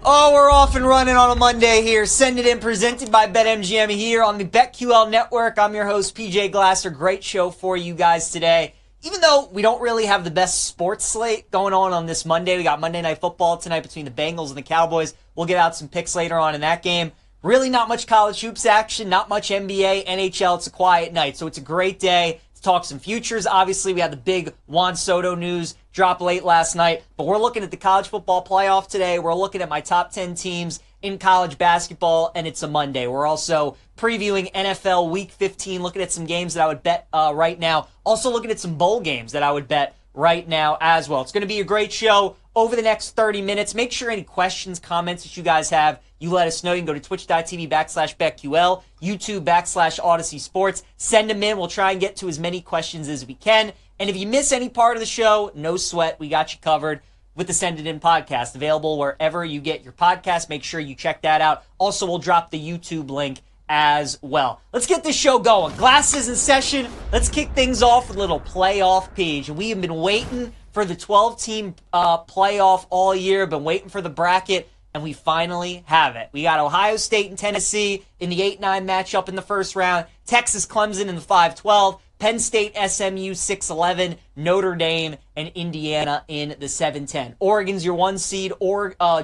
Oh, we're off and running on a Monday here. Send it in, presented by BetMGM here on the BetQL network. I'm your host, PJ Glasser. Great show for you guys today. Even though we don't really have the best sports slate going on this Monday, we got Monday Night Football tonight between the Bengals and the Cowboys. We'll get out some picks later on in that game. Really not much college hoops action, not much NBA, NHL. It's a quiet night, so it's a great day to talk some futures. Obviously, we had the big Juan Soto news drop late last night, but we're looking at the college football playoff today. We're looking at my top 10 teams in college basketball, and it's a Monday. We're also previewing NFL Week 15, looking at some games that I would bet right now. Also looking at some bowl games that I would bet right now as well. It's going to be a great show over the next 30 minutes. Make sure any questions, comments that you guys have, you let us know. You can go to twitch.tv/BetQL, YouTube /Odyssey Sports. Send them in. We'll try and get to as many questions as we can. And if you miss any part of the show, no sweat. We got you covered with the Send It In podcast, available wherever you get your podcast. Make sure you check that out. Also, we'll drop the YouTube link as well. Let's get this show going. Glasses in session. Let's kick things off with a little playoff Peej. And we have been waiting for the 12-team playoff all year. Been waiting for the bracket, and we finally have it. We got Ohio State and Tennessee in the 8-9 matchup in the first round. Texas Clemson in the 5-12. Penn State, SMU, 6-11, Notre Dame, and Indiana in the 7-10. Oregon's your 1 seed,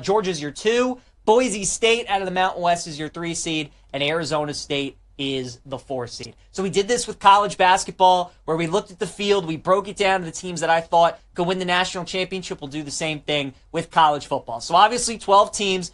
Georgia's your 2, Boise State out of the Mountain West is your 3 seed, and Arizona State is the 4 seed. So we did this with college basketball, where we looked at the field, we broke it down to the teams that I thought could win the national championship. We'll do the same thing with college football. So obviously 12 teams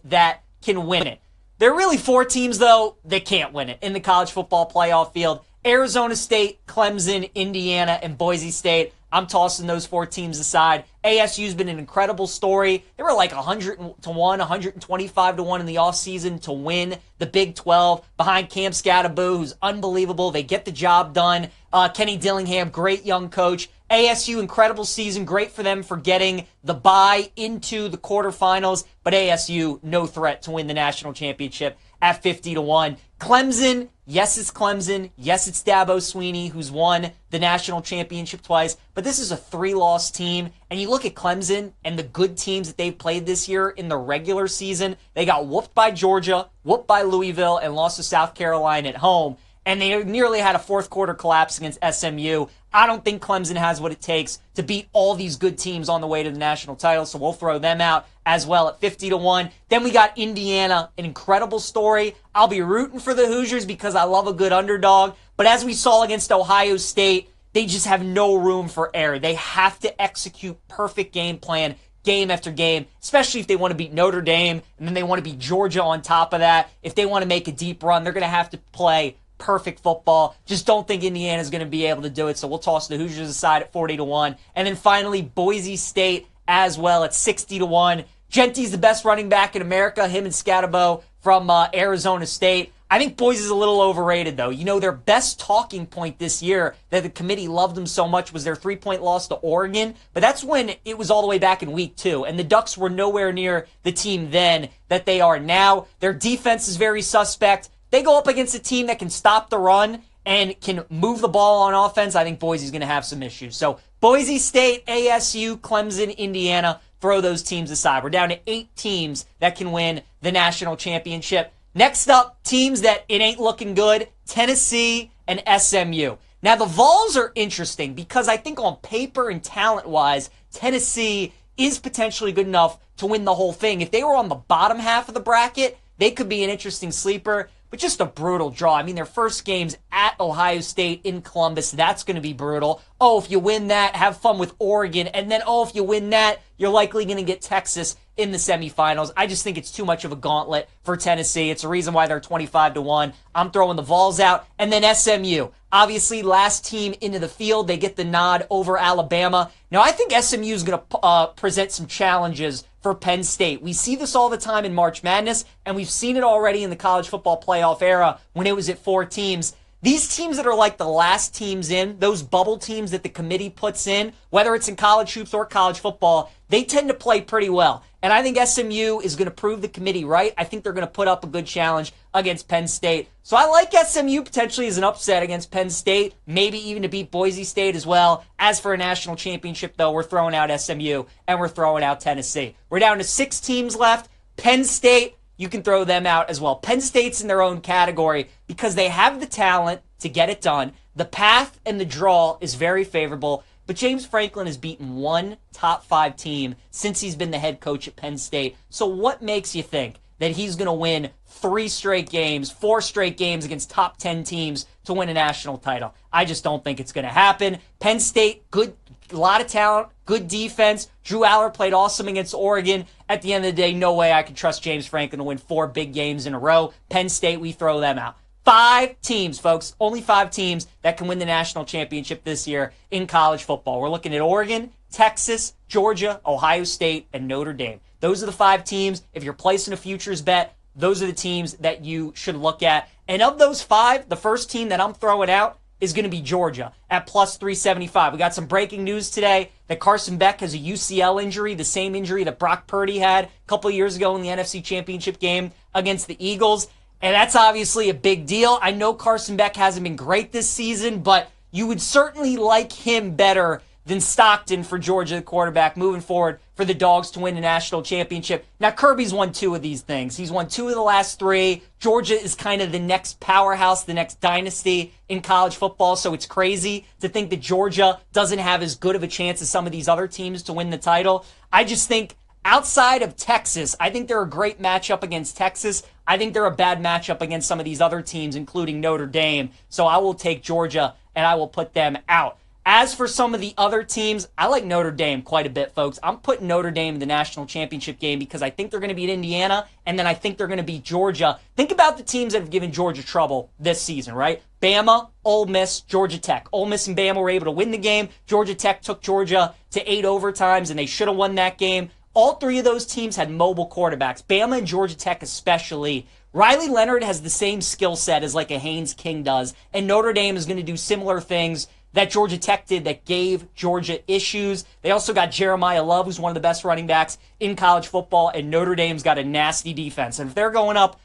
that can win it. There are really 4 teams, though, that can't win it in the college football playoff field. Arizona State, Clemson, Indiana, and Boise State. I'm tossing those 4 teams aside. ASU's been an incredible story. They were like 100-1, 125-1 in the offseason to win the Big 12 behind Cam Scatterbo, who's unbelievable. They get the job done. Kenny Dillingham, great young coach. ASU, incredible season. Great for them for getting the bye into the quarterfinals. But ASU, no threat to win the national championship at 50-1. Clemson, yes, it's Clemson. Yes, it's Dabo Swinney, who's won the national championship twice. But this is a 3-loss team. And you look at Clemson and the good teams that they've played this year in the regular season. They got whooped by Georgia, whooped by Louisville, and lost to South Carolina at home. And they nearly had a fourth quarter collapse against SMU. I don't think Clemson has what it takes to beat all these good teams on the way to the national title, so we'll throw them out as well at 50-1. Then we got Indiana, an incredible story. I'll be rooting for the Hoosiers because I love a good underdog, but as we saw against Ohio State, they just have no room for error. They have to execute perfect game plan game after game, especially if they want to beat Notre Dame, and then they want to beat Georgia on top of that. If they want to make a deep run, they're going to have to play perfect football. Just don't think Indiana's going to be able to do it, so we'll toss the Hoosiers aside at 40-1. And then finally, Boise State as well at 60-1. Genty's the best running back in America, him and Scatterbo from Arizona State. I think Boise's a little overrated, though. You know, their best talking point this year that the committee loved them so much was their 3-point loss to Oregon, but that's when it was all the way back in week 2, and the Ducks were nowhere near the team then that they are now. Their defense is very suspect. They go up against a team that can stop the run and can move the ball on offense. I think Boise's going to have some issues. So Boise State, ASU, Clemson, Indiana, throw those teams aside. We're down to 8 teams that can win the national championship. Next up, teams that it ain't looking good, Tennessee and SMU. Now, the Vols are interesting because I think on paper and talent-wise, Tennessee is potentially good enough to win the whole thing. If they were on the bottom half of the bracket, they could be an interesting sleeper, but just a brutal draw. I mean, their first game's at Ohio State in Columbus. That's going to be brutal. Oh, if you win that, have fun with Oregon. And then, oh, if you win that, you're likely going to get Texas in the semifinals. I just think it's too much of a gauntlet for Tennessee. It's a reason why they're 25-1. I'm throwing the Vols out. And then SMU. Obviously, last team into the field. They get the nod over Alabama. Now, I think SMU is going to present some challenges for Penn State. We see this all the time in March Madness, and we've seen it already in the college football playoff era when it was at 4 teams. These teams that are like the last teams in, those bubble teams that the committee puts in, whether it's in college hoops or college football, they tend to play pretty well. And I think SMU is going to prove the committee right. I think they're going to put up a good challenge against Penn State. So I like SMU potentially as an upset against Penn State, maybe even to beat Boise State as well. As for a national championship, though, we're throwing out SMU and we're throwing out Tennessee. We're down to 6 teams left. Penn State, you can throw them out as well. Penn State's in their own category because they have the talent to get it done. The path and the draw is very favorable, but James Franklin has beaten one top 5 team since he's been the head coach at Penn State. So what makes you think that he's going to win 3 straight games, 4 straight games against top 10 teams to win a national title? I just don't think it's going to happen. Penn State, good, a lot of talent, good defense. Drew Aller played awesome against Oregon. At the end of the day, no way I can trust James Franklin to win 4 big games in a row. Penn State, we throw them out. 5 teams, folks. Only 5 teams that can win the national championship this year in college football. We're looking at Oregon, Texas, Georgia, Ohio State, and Notre Dame. Those are the 5 teams. If you're placing a futures bet, those are the teams that you should look at. And of those 5, the first team that I'm throwing out is going to be Georgia at plus 375. We got some breaking news today that Carson Beck has a UCL injury, the same injury that Brock Purdy had a couple of years ago in the NFC Championship game against the Eagles. And that's obviously a big deal. I know Carson Beck hasn't been great this season, but you would certainly like him better than Stockton for Georgia, the quarterback, moving forward for the Dogs to win the national championship. Now, Kirby's won 2 of these things. He's won 2 of the last 3. Georgia is kind of the next powerhouse, the next dynasty in college football, so it's crazy to think that Georgia doesn't have as good of a chance as some of these other teams to win the title. I just think outside of Texas, I think they're a great matchup against Texas. I think they're a bad matchup against some of these other teams, including Notre Dame. So I will take Georgia, and I will put them out. As for some of the other teams, I like Notre Dame quite a bit, folks. I'm putting Notre Dame in the national championship game because I think they're going to beat Indiana, and then I think they're going to beat Georgia. Think about the teams that have given Georgia trouble this season, right? Bama, Ole Miss, Georgia Tech. Ole Miss and Bama were able to win the game. Georgia Tech took Georgia to 8 overtimes, and they should have won that game. All 3 of those teams had mobile quarterbacks. Bama and Georgia Tech especially. Riley Leonard has the same skill set as like a Haynes King does, and Notre Dame is going to do similar things that Georgia Tech did that gave Georgia issues. They also got Jeremiah Love, who's one of the best running backs in college football, and Notre Dame's got a nasty defense. And if they're going up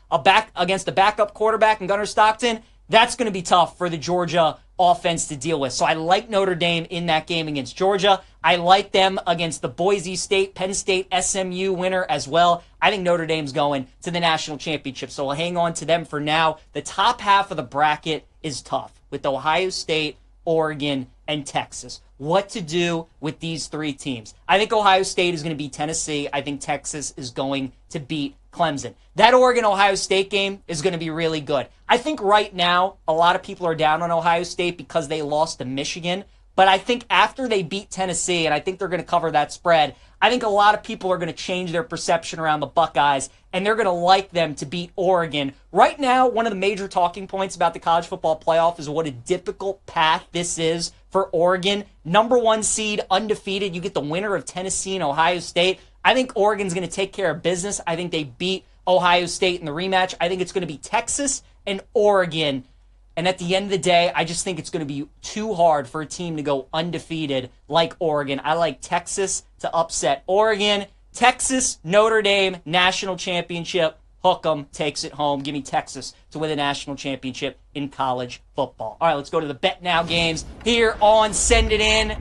against a backup quarterback in Gunnar Stockton, that's going to be tough for the Georgia offense to deal with. So I like Notre Dame in that game against Georgia. I like them against the Boise State, Penn State, SMU winner as well. I think Notre Dame's going to the national championship, so we'll hang on to them for now. The top half of the bracket is tough with Ohio State, Oregon, and Texas. What to do with these 3 teams? I think Ohio State is going to beat Tennessee. I think Texas is going to beat Clemson. That Oregon-Ohio State game is going to be really good. I think right now, a lot of people are down on Ohio State because they lost to Michigan. But I think after they beat Tennessee, and I think they're going to cover that spread, I think a lot of people are going to change their perception around the Buckeyes, and they're going to like them to beat Oregon. Right now, one of the major talking points about the college football playoff is what a difficult path this is for Oregon. Number 1 seed, undefeated. You get the winner of Tennessee and Ohio State. I think Oregon's going to take care of business. I think they beat Ohio State in the rematch. I think it's going to be Texas and Oregon. And at the end of the day, I just think it's going to be too hard for a team to go undefeated like Oregon. I like Texas to upset Oregon. Texas, Notre Dame, national championship. Hook 'em, takes it home. Give me Texas to win the national championship in college football. All right, let's go to the Bet Now games here on Send It In.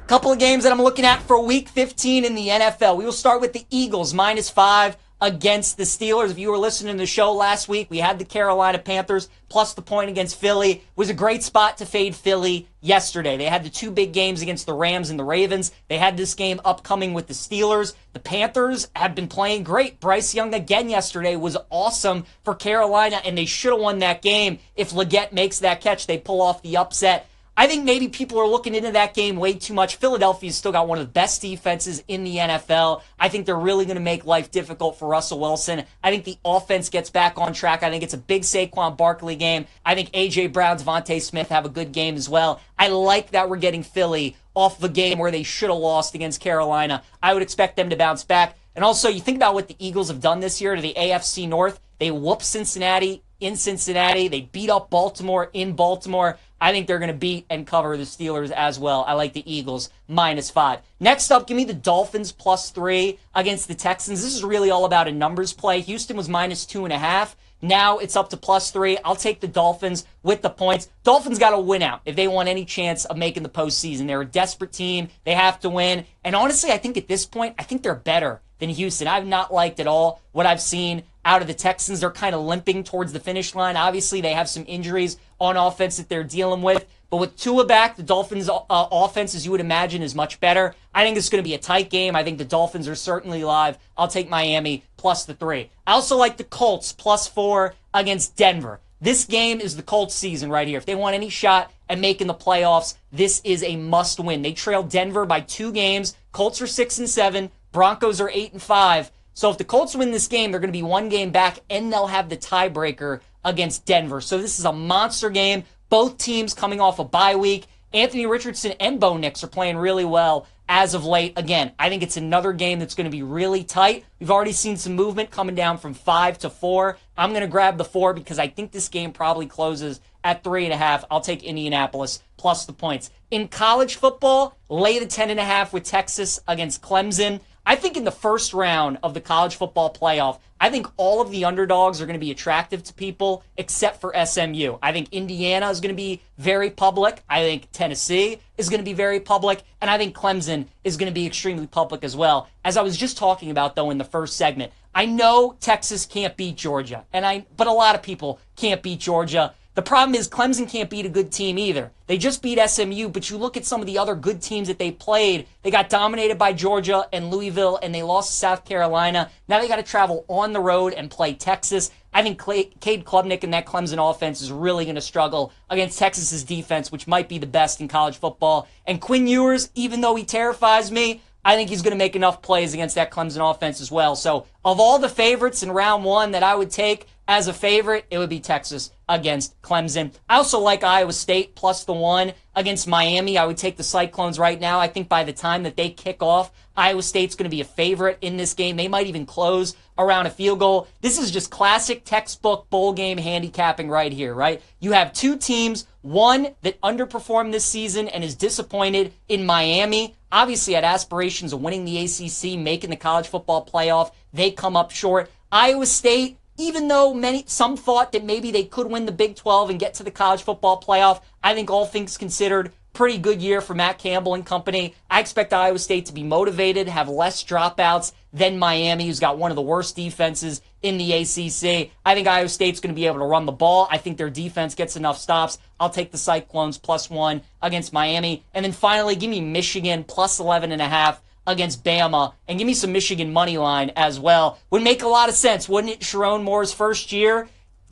Couple of games that I'm looking at for Week 15 in the NFL. We will start with the Eagles, -5 against the Steelers. If you were listening to the show last week, we had the Carolina Panthers plus the point against Philly. It was a great spot to fade Philly yesterday. They had the 2 big games against the Rams and the Ravens. They had this game upcoming with the Steelers. The Panthers have been playing great. Bryce Young again yesterday was awesome for Carolina, and they should have won that game. If Leggett makes that catch, they pull off the upset. I think maybe people are looking into that game way too much. Philadelphia's still got one of the best defenses in the NFL. I think they're really going to make life difficult for Russell Wilson. I think the offense gets back on track. I think it's a big Saquon Barkley game. I think A.J. Brown, Devontae Smith have a good game as well. I like that we're getting Philly off the game where they should have lost against Carolina. I would expect them to bounce back. And also, you think about what the Eagles have done this year to the AFC North. They whooped Cincinnati in Cincinnati. They beat up Baltimore in Baltimore. I think they're going to beat and cover the Steelers as well. I like the Eagles -5. Next up, give me the Dolphins +3 against the Texans. This is really all about a numbers play. Houston was -2.5. Now it's up to +3. I'll take the Dolphins with the points. Dolphins got to win out if they want any chance of making the postseason. They're a desperate team. They have to win. And honestly, I think at this point, I think they're better than Houston. I've not liked at all what I've seen out of the Texans. They're kind of limping towards the finish line. Obviously, they have some injuries on offense that they're dealing with. But with Tua back, the Dolphins' offense, as you would imagine, is much better. I think it's going to be a tight game. I think the Dolphins are certainly live. I'll take Miami +3. I also like the Colts +4 against Denver. This game is the Colts season right here. If they want any shot at making the playoffs, this is a must win. They trailed Denver by 2 games. Colts are 6-7. Broncos are 8-5. So if the Colts win this game, they're going to be 1 game back, and they'll have the tiebreaker against Denver. So this is a monster game. Both teams coming off a bye week. Anthony Richardson and Bo Nix are playing really well as of late. Again, I think it's another game that's going to be really tight. We've already seen some movement coming down from 5 to 4. I'm going to grab the 4 because I think this game probably closes at 3.5. I'll take Indianapolis plus the points. In college football, lay the 10.5 with Texas against Clemson. I think in the first round of the college football playoff, I think all of the underdogs are going to be attractive to people except for SMU. I think Indiana is going to be very public. I think Tennessee is going to be very public. And I think Clemson is going to be extremely public as well. As I was just talking about, though, in the first segment, I know Texas can't beat Georgia, but a lot of people can't beat Georgia. The problem is Clemson can't beat a good team either. They just beat SMU, but you look at some of the other good teams that they played. They got dominated by Georgia and Louisville, and they lost to South Carolina. Now they got to travel on the road and play Texas. I think Cade Klubnik and that Clemson offense is really going to struggle against Texas's defense, which might be the best in college football. And Quinn Ewers, even though he terrifies me, I think he's going to make enough plays against that Clemson offense as well. So of all the favorites in round 1 that I would take as a favorite, it would be Texas against Clemson. I also like Iowa State +1 against Miami. I would take the Cyclones right now. I think by the time that they kick off, Iowa State's going to be a favorite in this game. They might even close around a field goal. This is just classic textbook bowl game handicapping right here, right? You have 2 teams, one that underperformed this season and is disappointed in Miami. Obviously had aspirations of winning the ACC, making the college football playoff. They come up short. Iowa State, even though some thought that maybe they could win the Big 12 and get to the college football playoff, I think all things considered, pretty good year for Matt Campbell and company. I expect Iowa State to be motivated, have less dropouts than Miami, who's got one of the worst defenses in the ACC. I think Iowa State's going to be able to run the ball. I think their defense gets enough stops. I'll take the Cyclones +1 against Miami. And then finally, give me Michigan +11.5 against Bama, and give me some Michigan money line as well. Would make a lot of sense, wouldn't it? Sharon Moore's first year,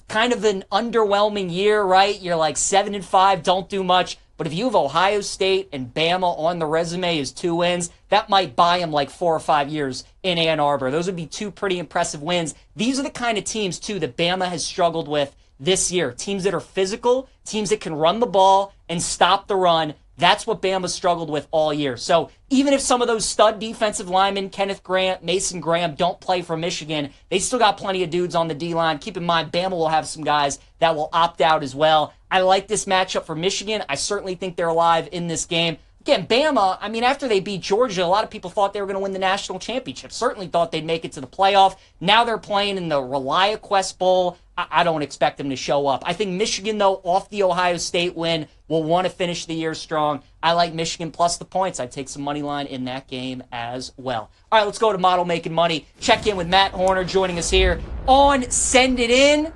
kind of an underwhelming year, right? You're like 7-5, don't do much. But if you have Ohio State and Bama on the resume as 2 wins, that might buy him like 4 or 5 years in Ann Arbor. Those would be 2 pretty impressive wins. These are the kind of teams, too, that Bama has struggled with this year. Teams that are physical, teams that can run the ball and stop the run. That's what Bama struggled with all year. So even if some of those stud defensive linemen, Kenneth Grant, Mason Graham, don't play for Michigan, they still got plenty of dudes on the D-line. Keep in mind, Bama will have some guys that will opt out as well. I like this matchup for Michigan. I certainly think they're alive in this game. Again, Bama, I mean, after they beat Georgia, a lot of people thought they were going to win the national championship. Certainly thought they'd make it to the playoff. Now they're playing in the ReliaQuest Bowl. I don't expect them to show up. I think Michigan, though, off the Ohio State win, will want to finish the year strong. I like Michigan plus the points. I'd take some money line in that game as well. All right, let's go to Model Making Money. Check in with Matt Horner joining us here on Send It In.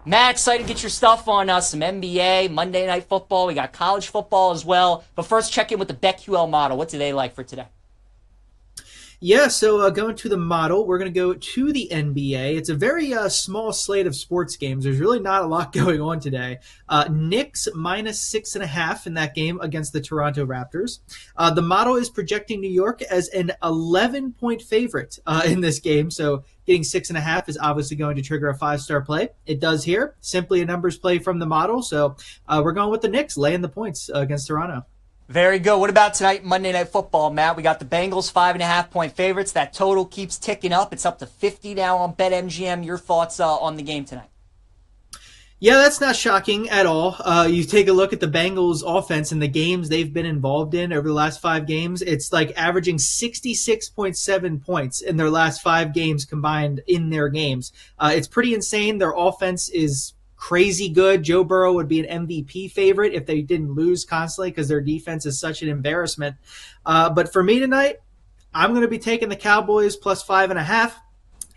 Matt, excited to get your stuff on some NBA, Monday Night Football. We got college football as well. But first, check in with the BetQL model. What do they like for today? Yeah, so going to the model, we're going to go to the NBA. It's a very small slate of sports games. There's really not a lot going on today. Knicks -6.5 in that game against the Toronto Raptors. The model is projecting New York as an 11-point favorite in this game, so getting 6.5 is obviously going to trigger a 5-star play. It does here. Simply a numbers play from the model, so we're going with the Knicks, laying the points against Toronto. Very good. What about tonight, Monday Night Football, Matt? We got the Bengals 5.5-point favorites. That total keeps ticking up. It's up to 50 now on BetMGM. Your thoughts on the game tonight? Yeah, that's not shocking at all. You take a look at the Bengals offense and the games they've been involved in over the last 5 games. It's like averaging 66.7 points in their last 5 games combined in their games. It's pretty insane. Their offense is crazy good. Joe Burrow would be an MVP favorite if they didn't lose constantly because their defense is such an embarrassment. But for me tonight, I'm going to be taking the Cowboys plus 5.5.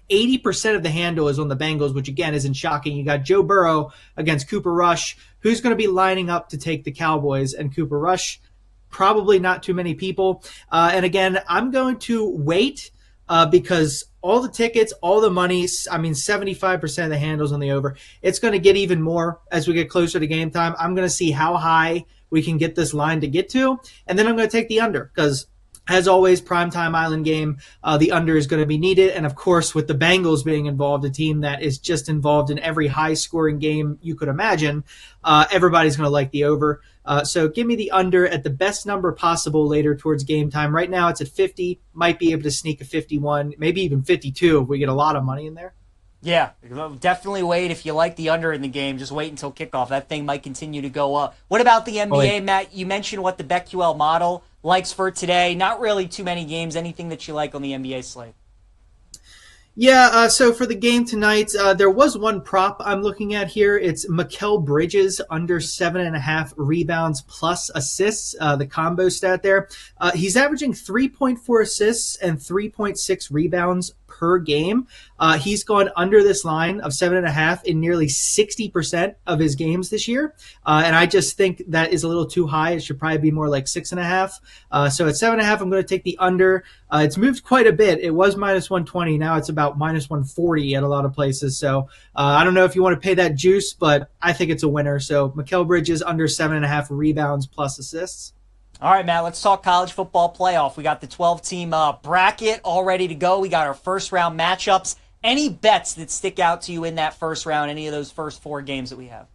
80% of the handle is on the Bengals, which again isn't shocking. You got Joe Burrow against Cooper Rush. Who's going to be lining up to take the Cowboys and Cooper Rush? Probably not too many people. And again, I'm going to wait because all the tickets, all the money, 75% of the handles on the over. It's going to get even more as we get closer to game time. I'm going to see how high we can get this line to get to. And then I'm going to take the under because as always, primetime island game, the under is going to be needed. And of course, with the Bengals being involved, a team that is just involved in every high-scoring game you could imagine, everybody's going to like the over. So give me the under at the best number possible later towards game time. Right now, it's at 50. Might be able to sneak a 51, maybe even 52 if we get a lot of money in there. Yeah, definitely wait. If you like the under in the game, just wait until kickoff. That thing might continue to go up. What about the NBA, Matt? You mentioned what the BetQL model likes for today. Not really too many games. Anything that you like on the NBA slate? Yeah, so for the game tonight, there was one prop I'm looking at here. It's Mikal Bridges under 7.5 rebounds plus assists, the combo stat there. He's averaging 3.4 assists and 3.6 rebounds per game. He's gone under this line of 7.5 in nearly 60% of his games this year. And I just think that is a little too high. It should probably be more like 6.5. So at 7.5, I'm going to take the under. It's moved quite a bit. It was minus 120. Now it's about minus 140 at a lot of places. So I don't know if you want to pay that juice, but I think it's a winner. So Mikal Bridges under 7.5 rebounds plus assists. All right, Matt, let's talk college football playoff. We got the 12-team bracket all ready to go. We got our first-round matchups. Any bets that stick out to you in that first round, any of those first 4 games that we have?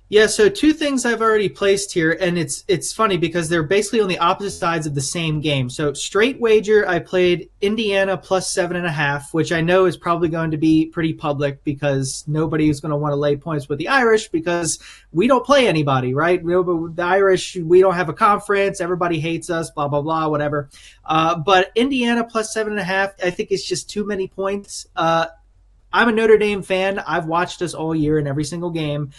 Yeah, so 2 things I've already placed here, and it's funny because they're basically on the opposite sides of the same game. So straight wager, I played Indiana plus 7.5, which I know is probably going to be pretty public because nobody is going to want to lay points with the Irish because we don't play anybody, right? The Irish, we don't have a conference. Everybody hates us, blah, blah, blah, whatever. But Indiana plus 7.5, I think it's just too many points. I'm a Notre Dame fan. I've watched us all year in every single game.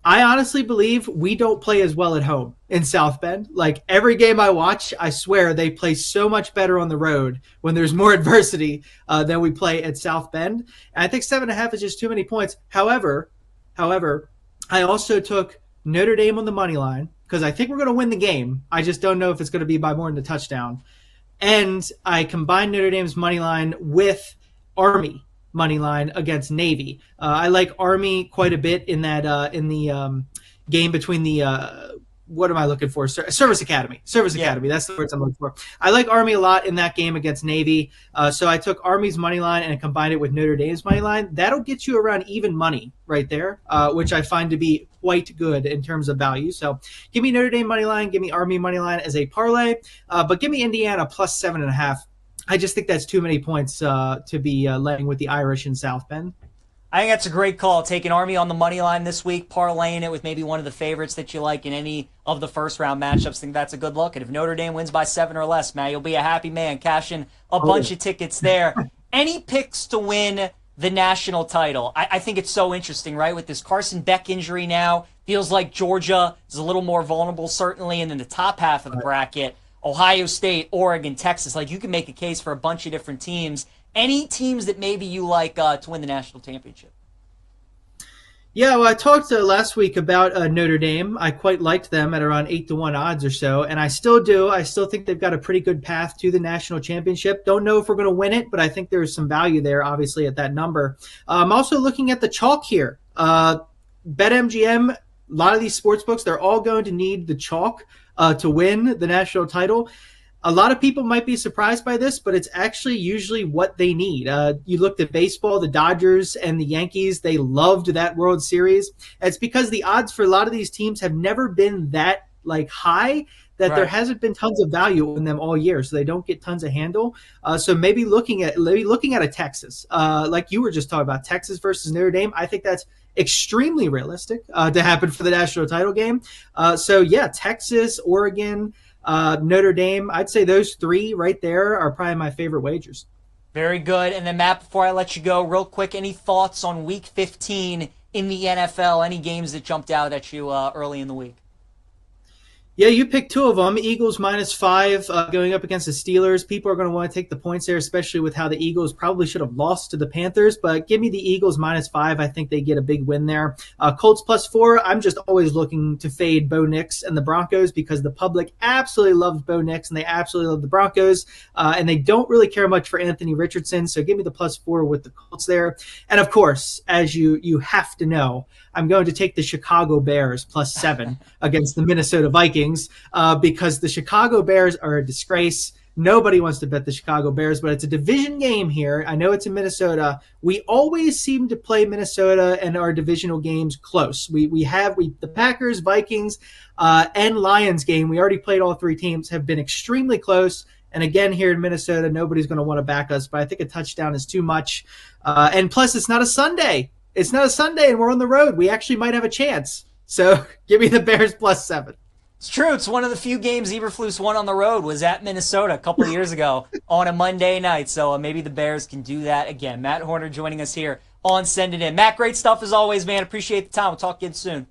I honestly believe we don't play as well at home in South Bend. Like every game I watch, I swear they play so much better on the road when there's more adversity than we play at South Bend. And I think 7.5 is just too many points. However, I also took Notre Dame on the money line because I think we're going to win the game. I just don't know if it's going to be by more than a touchdown. And I combined Notre Dame's money line with Army money line against Navy. I like Army quite a bit in that in the game between the what am I looking for? Service Academy. Academy. That's the words I'm looking for. I like Army a lot in that game against Navy. So I took Army's money line and combined it with Notre Dame's money line. That'll get you around even money right there, which I find to be quite good in terms of value. So give me Notre Dame money line, give me Army money line as a parlay, but give me Indiana plus 7.5. I just think that's too many points to be laying with the Irish in South Bend. I think that's a great call. Taking Army on the money line this week, parlaying it with maybe one of the favorites that you like in any of the first-round matchups. I think that's a good look. And if Notre Dame wins by 7 or less, Matt, you'll be a happy man. Cash in a bunch of tickets there. Any picks to win the national title? I think it's so interesting, right? With this Carson Beck injury now, feels like Georgia is a little more vulnerable, certainly. And then the top half of the bracket, Ohio State, Oregon, Texas. Like, you can make a case for a bunch of different teams. Any teams that maybe you like to win the national championship? Yeah, well, I talked last week about Notre Dame. I quite liked them at around 8-1 odds or so, and I still do. I still think they've got a pretty good path to the national championship. Don't know if we're going to win it, but I think there's some value there, obviously, at that number. I'm also looking at the chalk here. BetMGM, a lot of these sports books, they're all going to need the chalk to win the national title. A lot of people might be surprised by this, but it's actually usually what they need. You looked at baseball, the Dodgers and the Yankees, they loved that World Series. It's because the odds for a lot of these teams have never been that like high that there Right. hasn't been tons of value in them all year, so they don't get tons of handle. So maybe looking at a Texas, like you were just talking about, Texas versus Notre Dame. I think that's extremely realistic to happen for the national title game. So yeah, Texas, Oregon, Notre Dame. I'd say those three right there are probably my favorite wagers. Very good. And then, Matt, before I let you go, real quick, any thoughts on Week 15 in the NFL? Any games that jumped out at you early in the week? Yeah, you picked two of them. Eagles -5 going up against the Steelers. People are going to want to take the points there, especially with how the Eagles probably should have lost to the Panthers. But give me the Eagles -5. I think they get a big win there. Colts +4. I'm just always looking to fade Bo Nix and the Broncos because the public absolutely loves Bo Nix and they absolutely love the Broncos. And they don't really care much for Anthony Richardson. So give me the +4 with the Colts there. And of course, as you have to know, I'm going to take the Chicago Bears +7 against the Minnesota Vikings because the Chicago Bears are a disgrace. Nobody wants to bet the Chicago Bears, but it's a division game here. I know it's in Minnesota. We always seem to play Minnesota and our divisional games close. The Packers, Vikings, and Lions game. We already played all three teams have been extremely close. And again, here in Minnesota, nobody's going to want to back us, but I think a touchdown is too much. And plus, it's not a Sunday. It's not a Sunday, and we're on the road. We actually might have a chance. So give me the Bears +7. It's true. It's one of the few games Eberflus won on the road was at Minnesota a couple of years ago on a Monday night. So maybe the Bears can do that again. Matt Horner joining us here on Send It In. Matt, great stuff as always, man. Appreciate the time. We'll talk again soon.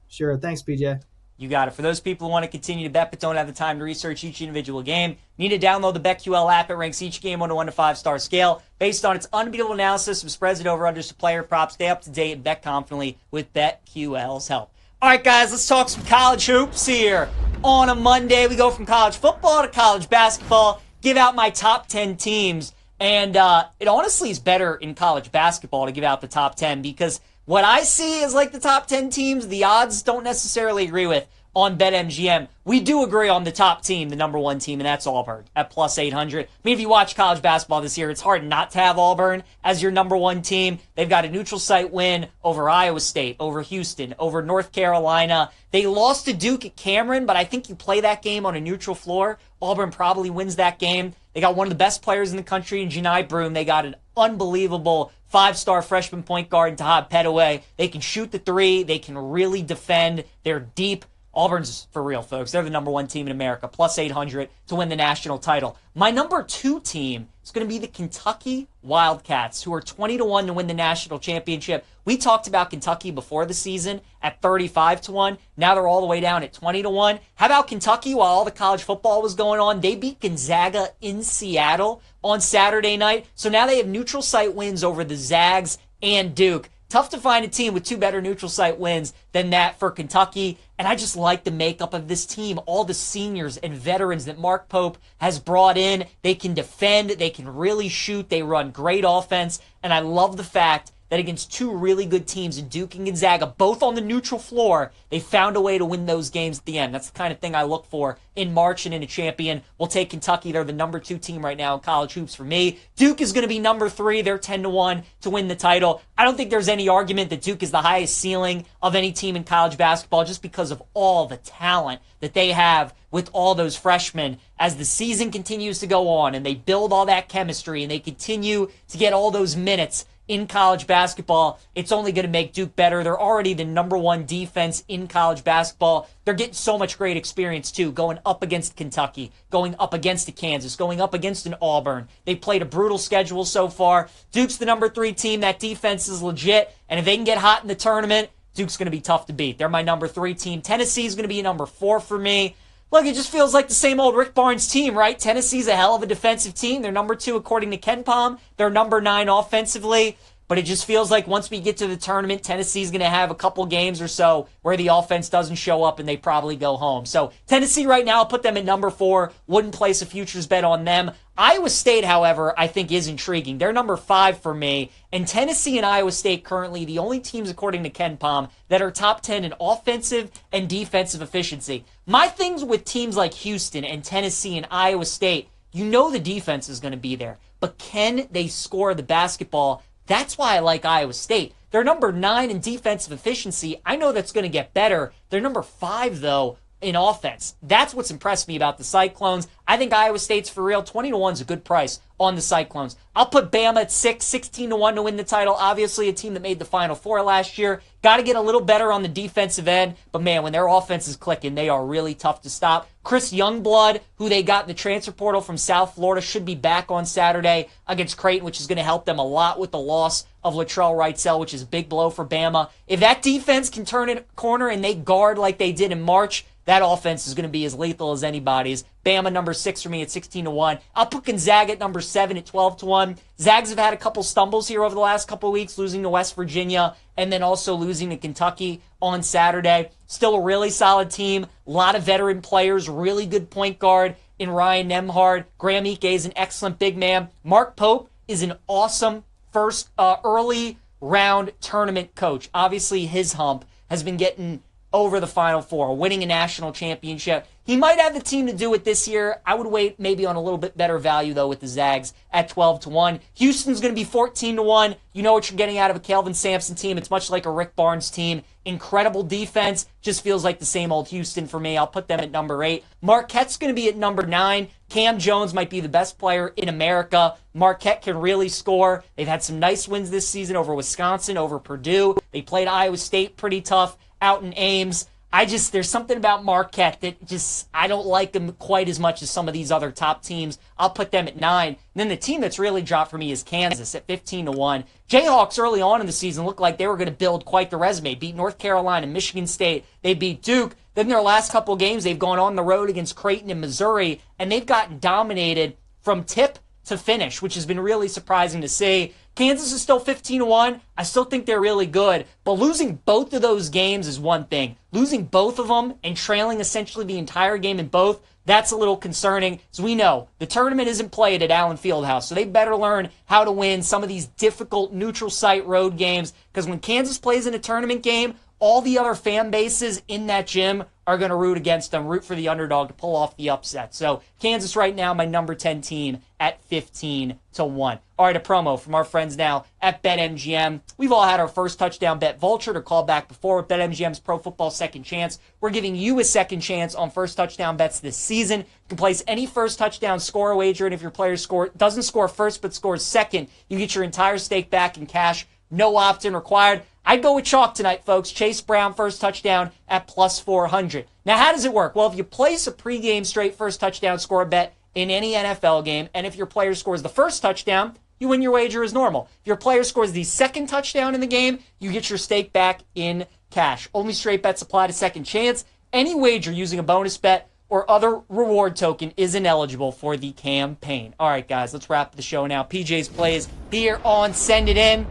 Sure. Thanks, PJ. You got it. For those people who want to continue to bet but don't have the time to research each individual game, need to download the BetQL app. It ranks each game on a 1 to 5 star scale based on its unbeatable analysis of spreads and over-unders to player props. Stay up to date and bet confidently with BetQL's help. All right, guys, let's talk some college hoops here. On a Monday, we go from college football to college basketball, give out my top 10 teams. And it honestly is better in college basketball to give out the top 10 because what I see is like the top 10 teams, the odds don't necessarily agree with on BetMGM. We do agree on the top team, the number one team, and that's Auburn at +800. I mean, if you watch college basketball this year, it's hard not to have Auburn as your number one team. They've got a neutral site win over Iowa State, over Houston, over North Carolina. They lost to Duke at Cameron, but I think you play that game on a neutral floor, Auburn probably wins that game. They got one of the best players in the country in Janai Broome. They got an unbelievable 5-star freshman point guard, Tahad Petaway. They can shoot the three. They can really defend. They're deep. Auburn's for real, folks. They're the number one team in America, +800 to win the national title. My number two team is going to be the Kentucky Wildcats, who are 20-1 to win the national championship. We talked about Kentucky before the season at 35-1. Now they're all the way down at 20-1. How about Kentucky while all the college football was going on? They beat Gonzaga in Seattle on Saturday night. So now they have neutral site wins over the Zags and Duke. Tough to find a team with two better neutral site wins than that for Kentucky. And I just like the makeup of this team. All the seniors and veterans that Mark Pope has brought in. They can defend. They can really shoot. They run great offense. And I love the fact that against two really good teams in Duke and Gonzaga, both on the neutral floor, they found a way to win those games at the end. That's the kind of thing I look for in March and in a champion. We'll take Kentucky. They're the number two team right now in college hoops for me. Duke is going to be number three. They're 10-1 to win the title. I don't think there's any argument that Duke is the highest ceiling of any team in college basketball just because of all the talent that they have with all those freshmen as the season continues to go on and they build all that chemistry and they continue to get all those minutes in college basketball. It's only going to make Duke better. They're already the number one defense in college basketball. They're getting so much great experience, too, going up against Kentucky, going up against a Kansas, going up against an Auburn. They played a brutal schedule so far. Duke's the number three team. That defense is legit. And if they can get hot in the tournament, Duke's going to be tough to beat. They're my number three team. Tennessee's going to be number four for me. Look, it just feels like the same old Rick Barnes team, right? Tennessee's a hell of a defensive team. They're number two according to Ken Pom. They're number 9 offensively. But it just feels like once we get to the tournament, Tennessee's going to have a couple games or so where the offense doesn't show up and they probably go home. So Tennessee right now, I'll put them at number 4. Wouldn't place a futures bet on them. Iowa State, however, I think is intriguing. They're number 5 for me. And Tennessee and Iowa State currently the only teams, according to Ken Pom, that are top 10 in offensive and defensive efficiency. My things with teams like Houston and Tennessee and Iowa State, you know the defense is going to be there. But can they score the basketball? That's why I like Iowa State. They're number 9 in defensive efficiency. I know that's going to get better. They're number 5, though, in offense. That's what's impressed me about the Cyclones. I think Iowa State's for real. 20-1 is a good price on the Cyclones. I'll put Bama at 6, 16-1 to win the title. Obviously, a team that made the Final Four last year. Got to get a little better on the defensive end. But man, when their offense is clicking, they are really tough to stop. Chris Youngblood, who they got in the transfer portal from South Florida, should be back on Saturday against Creighton, which is going to help them a lot with the loss of Latrell Wrightsell, which is a big blow for Bama. If that defense can turn a corner and they guard like they did in March, that offense is going to be as lethal as anybody's. Bama number 6 for me at 16-1. I'll put Gonzaga at number 7 at 12-1. Zags have had a couple stumbles here over the last couple of weeks, losing to West Virginia and then also losing to Kentucky on Saturday. Still a really solid team. A lot of veteran players, really good point guard in Ryan Nembhard. Graham Ike is an excellent big man. Mark Pope is an awesome first early round tournament coach. Obviously, his hump has been getting over the Final Four, winning a national championship. He might have the team to do it this year. I would wait maybe on a little bit better value, though, with the Zags at 12-1. Houston's going to be 14-1. You know what you're getting out of a Kelvin Sampson team. It's much like a Rick Barnes team. Incredible defense. Just feels like the same old Houston for me. I'll put them at number 8. Marquette's going to be at number 9. Cam Jones might be the best player in America. Marquette can really score. They've had some nice wins this season over Wisconsin, over Purdue. They played Iowa State pretty tough out in Ames. There's something about Marquette that I don't like them quite as much as some of these other top teams. I'll put them at 9. And then the team that's really dropped for me is Kansas at 15-1. Jayhawks early on in the season looked like they were going to build quite the resume. Beat North Carolina, Michigan State. They beat Duke. Then their last couple of games, they've gone on the road against Creighton and Missouri, and they've gotten dominated from tip to finish, which has been really surprising to see. Kansas is still 15-1. I still think they're really good, but losing both of those games is one thing. Losing both of them and trailing essentially the entire game in both, that's a little concerning. As we know, the tournament isn't played at Allen Fieldhouse, so they better learn how to win some of these difficult neutral site road games, because when Kansas plays in a tournament game, all the other fan bases in that gym are going to root against them, root for the underdog to pull off the upset. So Kansas right now, my number 10 team at 15-1. All right, a promo from our friends now at BetMGM. We've all had our first touchdown bet vultured or called back before with BetMGM's Pro Football Second Chance. We're giving you a second chance on first touchdown bets this season. You can place any first touchdown score wager, and if your player doesn't score first but scores second, you get your entire stake back in cash. No opt-in required. I'd go with chalk tonight, folks. Chase Brown, first touchdown at plus 400. Now, how does it work? Well, if you place a pregame straight first touchdown score bet in any NFL game, and if your player scores the first touchdown, you win your wager as normal. If your player scores the second touchdown in the game, you get your stake back in cash. Only straight bets apply to second chance. Any wager using a bonus bet or other reward token is ineligible for the campaign. All right, guys, let's wrap the show now. PJ's Plays here on Send It In.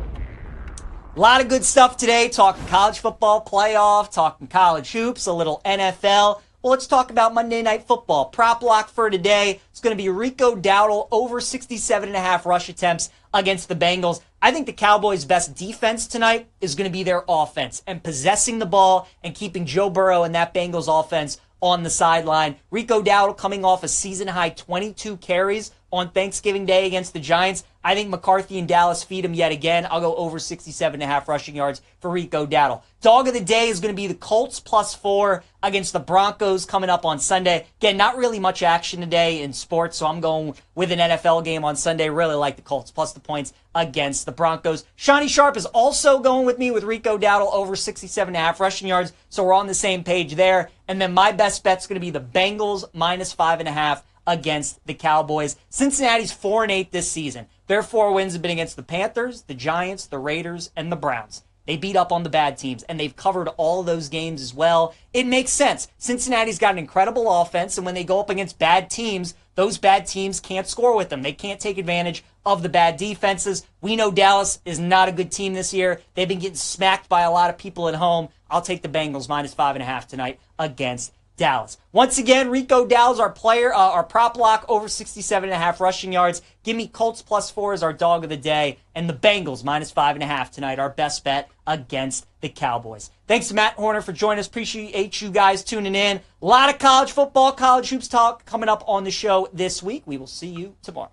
A lot of good stuff today, talking college football playoff, talking college hoops, a little NFL. Well, let's talk about Monday Night Football. Prop lock for today is going to be Rico Dowdle over 67.5 rush attempts against the Bengals. I think the Cowboys' best defense tonight is going to be their offense and possessing the ball and keeping Joe Burrow and that Bengals offense on the sideline. Rico Dowdle coming off a season-high 22 carries on Thanksgiving Day against the Giants. I think McCarthy and Dallas feed him yet again. I'll go over 67.5 rushing yards for Rico Dowdle. Dog of the day is going to be the Colts plus 4 against the Broncos coming up on Sunday. Again, not really much action today in sports, so I'm going with an NFL game on Sunday. Really like the Colts plus the points against the Broncos. Shawnee Sharp is also going with me with Rico Dowdle over 67.5 rushing yards, so we're on the same page there. And then my best bet's going to be the Bengals minus 5.5 against the Cowboys. Cincinnati's 4-8 this season. Their 4 wins have been against the Panthers, the Giants, the Raiders, and the Browns. They beat up on the bad teams, and they've covered all of those games as well. It makes sense. Cincinnati's got an incredible offense, and when they go up against bad teams, those bad teams can't score with them. They can't take advantage of the bad defenses. We know Dallas is not a good team this year. They've been getting smacked by a lot of people at home. I'll take the Bengals minus 5.5 tonight against Dallas. Once again, Rico Dowdle's our prop lock over 67.5 rushing yards. Give me Colts plus 4 as our dog of the day, and the Bengals minus 5.5 tonight, our best bet against the Cowboys. Thanks to Matt Horner for joining us. Appreciate you guys tuning in. A lot of college football, college hoops talk coming up on the show this week. We will see you tomorrow.